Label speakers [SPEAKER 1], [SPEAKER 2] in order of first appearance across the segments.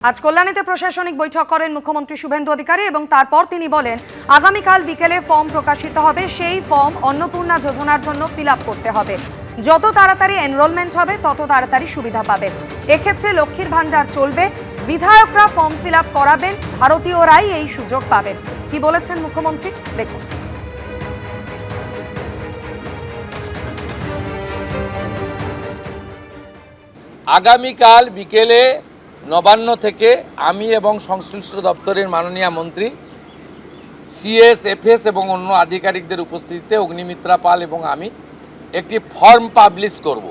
[SPEAKER 1] আজ কল্যাণীতে প্রশাসনিক বৈঠক করেন মুখ্যমন্ত্রী শুভেন্দু অধিকারী এবং তারপর তিনি বলেন আগামীকাল বিকেলে ফর্ম প্রকাশিত হবে। সেই ফর্ম অন্নপূর্ণা যোজনার জন্য ফিল আপ করতে হবে। যত তাড়াতাড়ি এনরোলমেন্ট হবে তত তাড়াতাড়ি সুবিধা পাবেন। এক্ষেত্রে লক্ষ্মীর ভান্ডার চলবে, বিধায়করা ফর্ম ফিল আপ করাবেন, ভারতীয়রাই এই সুযোগ পাবেন। কি বলেছেন মুখ্যমন্ত্রী দেখুন।
[SPEAKER 2] আগামীকাল বিকেলে নবান্ন থেকে আমি এবং সংশ্লিষ্ট দপ্তরের মাননীয় মন্ত্রী সিএস এফএস এবং অন্য আধিকারিকদের উপস্থিতিতে অগ্নিমিত্রা পাল এবং আমি একটি ফর্ম পাবলিশ করব,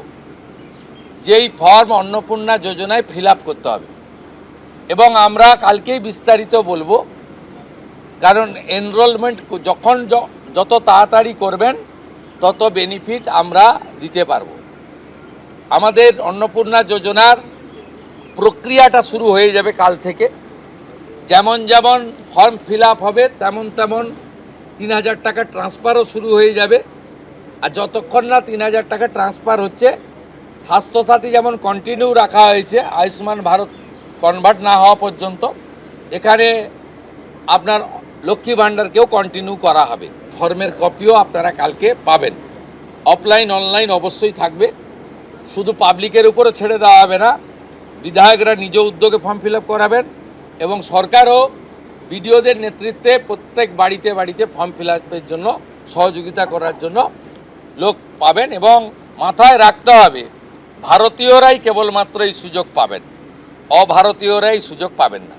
[SPEAKER 2] যেই ফর্ম অন্নপূর্ণা যোজনায় ফিল আপ করতে হবে এবং আমরা কালকেই বিস্তারিত বলবো। কারণ এনরোলমেন্ট যখন যত তাড়াতাড়ি করবেন তত বেনিফিট আমরা দিতে পারবো। আমাদের অন্নপূর্ণা যোজনার প্রক্রিয়াটা শুরু হয়ে যাবে কাল থেকে। যেমন যেমন ফর্ম ফিল আপ হবে তেমন তেমন ৩,০০০ টাকা ট্রান্সফারও শুরু হয়ে যাবে। আর যতক্ষণ না ৩,০০০ টাকা ট্রান্সফার হচ্ছে, স্বাস্থ্যসাথী যেমন কন্টিনিউ রাখা হয়েছে আয়ুষ্মান ভারত কনভার্ট না হওয়া পর্যন্ত, এখানে আপনার লক্ষ্মী ভাণ্ডারকেও কন্টিনিউ করা হবে। ফর্মের কপিও আপনারা কালকে পাবেন। অফলাইন অনলাইন অবশ্যই থাকবে, শুধু পাবলিকের উপরে ছেড়ে দেওয়া হবে না। বিধায়করা নিজ উদ্যোগে ফর্ম ফিল আপ করাবেন এবং সরকারও বিডিওদের নেতৃত্বে প্রত্যেক বাড়িতে বাড়িতে ফর্ম ফিল আপের জন্য সহযোগিতা করার জন্য লোক পাবেন। এবং মাথায় রাখতে হবে, ভারতীয়রাই কেবলমাত্র এই সুযোগ পাবেন, অভারতীয়রা এই সুযোগ পাবেন না।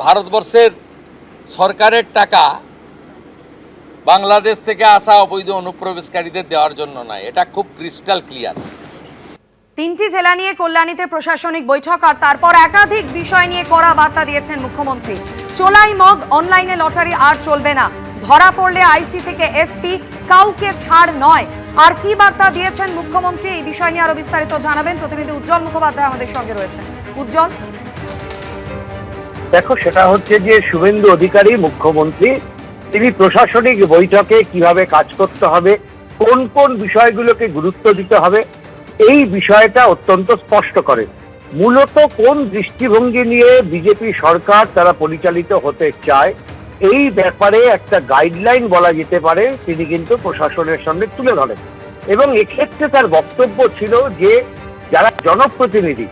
[SPEAKER 2] ভারতবর্ষের সরকারের টাকা বাংলাদেশ থেকে আসা অবৈধ অনুপ্রবেশকারীদের দেওয়ার জন্য নয়, এটা খুব ক্রিস্টাল ক্লিয়ার।
[SPEAKER 1] ৩টি জেলা নিয়ে কল্যাণীতে প্রশাসনিক বৈঠক আর তারপর একাধিক বিষয় নিয়ে কড়া বার্তা দিয়েছেন মুখ্যমন্ত্রী। চোলাই মগ, অনলাইনে লটারি আর চলবে না। ধরা পড়লে আইসি থেকে এসপি, কাউকে ছাড় নয়। আর কি বার্তা দিয়েছেন মুখ্যমন্ত্রী, এই বিষয় নিয়ে আরো বিস্তারিত জানাবেন প্রতিনিধি উজ্জ্বল মুখোপাধ্যায় আমাদের সঙ্গে রয়েছেন। উজ্জ্বল,
[SPEAKER 3] দেখো, সেটা হচ্ছে যে শুভেন্দু অধিকারী মুখ্যমন্ত্রী তিনি প্রশাসনিক বৈঠকে কিভাবে কাজ করতে হবে, কোন কোন বিষয়গুলোকে গুরুত্ব দিতে হবে, এই বিষয়টা অত্যন্ত স্পষ্ট করে। মূলত কোন দৃষ্টিভঙ্গি নিয়ে বিজেপি সরকার তারা পরিচালিত হতে চায়, এই ব্যাপারে একটা গাইডলাইন বলা যেতে পারে তিনি কিন্তু প্রশাসনের সামনে তুলে ধরেন। এবং এক্ষেত্রে তার বক্তব্য ছিল যে যারা জনপ্রতিনিধি,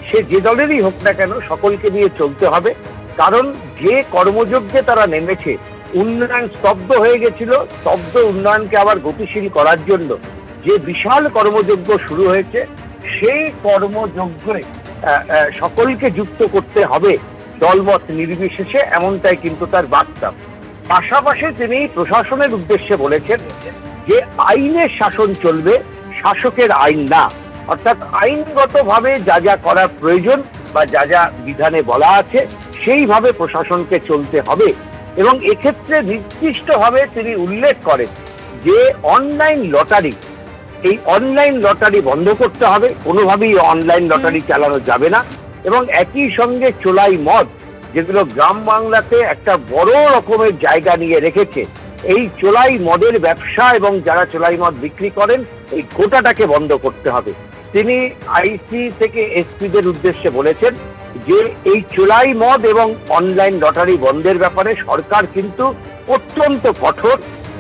[SPEAKER 3] সে যে দলেরই হোক না কেন, সকলকে নিয়ে চলতে হবে। কারণ যে কর্মযজ্ঞে তারা নেমেছে, উন্নয়ন স্তব্ধ হয়ে গেছিল, স্তব্ধ উন্নয়নকে আবার গতিশীল করার জন্য যে বিশাল কর্মযজ্ঞ শুরু হয়েছে, সেই কর্মযজ্ঞে সকলকে যুক্ত করতে হবে দলমত নির্বিশেষে, এমনটাই কিন্তু তার বার্তা। পাশাপাশি তিনি প্রশাসনের উদ্দেশ্যে বলেছেন যে আইনের শাসন চলবে, শাসকের আইন না। অর্থাৎ আইনগতভাবে যা যা করা প্রয়োজন বা যা যা বিধানে বলা আছে সেইভাবে প্রশাসনকে চলতে হবে। এবং এক্ষেত্রে নির্দিষ্টভাবে তিনি উল্লেখ করেন যে অনলাইন লটারি, এই অনলাইন লটারি বন্ধ করতে হবে, কোনোভাবেই অনলাইন লটারি চালানো যাবে না। এবং একই সঙ্গে চোলাই মদ, যেগুলো গ্রাম বাংলাতে একটা বড় রকমের জায়গা নিয়ে রেখেছে, এই চোলাই মদের ব্যবসা এবং যারা চোলাই মদ বিক্রি করেন, এই গোটাটাকে বন্ধ করতে হবে। তিনি আইসি থেকে এসপিদের উদ্দেশ্যে বলেছেন যে এই চোলাই মদ এবং অনলাইন লটারি বন্ধের ব্যাপারে সরকার কিন্তু অত্যন্ত কঠোর।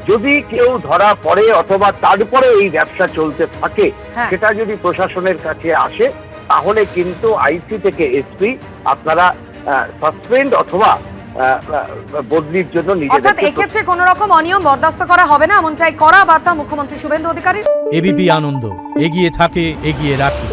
[SPEAKER 3] যদি কেউ ধরা পড়ে অথবা তারপরে এই ব্যবসা চলতে থাকে, সেটা যদি প্রশাসনের কাছে আসে, তাহলে কিন্তু আইসি থেকে এসপি আপনারা সাসপেন্ড অথবা বদলির জন্য
[SPEAKER 1] অর্থাৎ এক্ষেত্রে কোন রকম অনিয়ম বরদাস্ত করা হবে না, এমনটাই কড়া বার্তা মুখ্যমন্ত্রী শুভেন্দু অধিকারী।
[SPEAKER 4] এবিপি আনন্দ, এগিয়ে থাকে, এগিয়ে রাখে।